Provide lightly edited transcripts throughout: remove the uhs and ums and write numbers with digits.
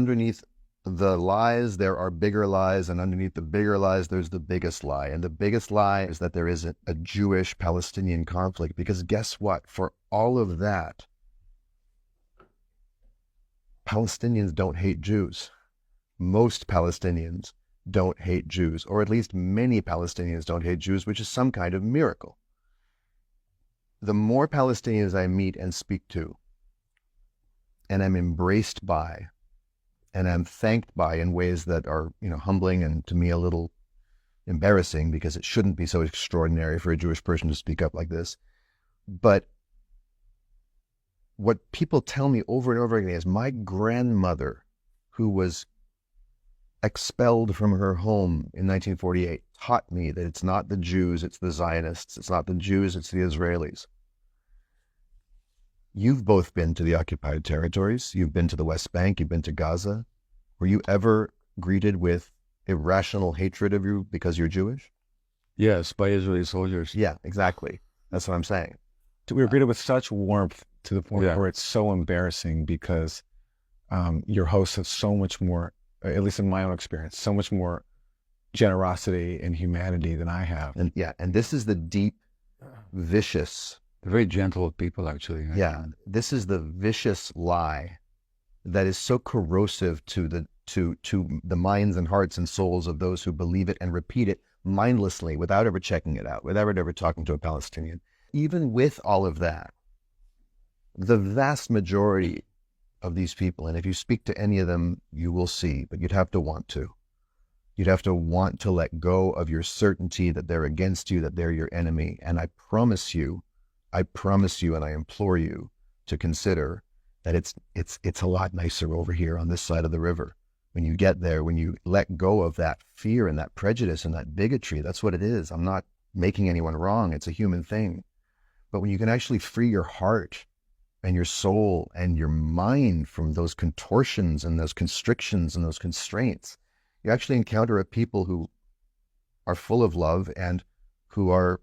underneath the lies, there are bigger lies, and underneath the bigger lies, there's the biggest lie. And the biggest lie is that there is a Jewish-Palestinian conflict, because guess what? For all of that, Palestinians don't hate Jews. Most Palestinians don't hate Jews, or at least many Palestinians don't hate Jews, which is some kind of miracle. The more Palestinians I meet and speak to, and I'm embraced by, and I'm thanked by in ways that are, humbling and to me a little embarrassing, because it shouldn't be so extraordinary for a Jewish person to speak up like this. But what people tell me over and over again is my grandmother, who was expelled from her home in 1948, taught me that it's not the Jews, it's the Zionists. It's not the Jews, it's the Israelis. You've both been to the occupied territories. You've been to the West Bank. You've been to Gaza. Were you ever greeted with irrational hatred of you because you're Jewish? Yes, by Israeli soldiers. Yeah, exactly. That's what I'm saying. We were greeted with such warmth to the point Yeah. where it's so embarrassing, because your hosts have so much more, at least in my own experience, so much more generosity and humanity than I have. And this is the deep, vicious, They're very gentle people, actually. this is the vicious lie that is so corrosive to the minds and hearts and souls of those who believe it and repeat it mindlessly without ever checking it out, without ever talking to a Palestinian. Even with all of that, the vast majority of these people, and if you speak to any of them, you will see, but you'd have to want to. You'd have to want to let go of your certainty that they're against you, that they're your enemy. And I promise you, and I implore you to consider that it's a lot nicer over here on this side of the river. When you get there, when you let go of that fear and that prejudice and that bigotry, that's what it is. I'm not making anyone wrong. It's a human thing. But when you can actually free your heart and your soul and your mind from those contortions and those constrictions and those constraints, you actually encounter a people who are full of love and who are,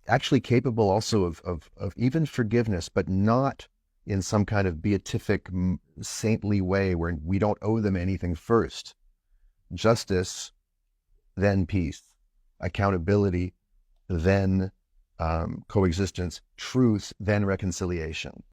actually capable also of even forgiveness, but not in some kind of beatific, saintly way where we don't owe them anything first. Justice, then peace. Accountability, then coexistence. Truth, then reconciliation.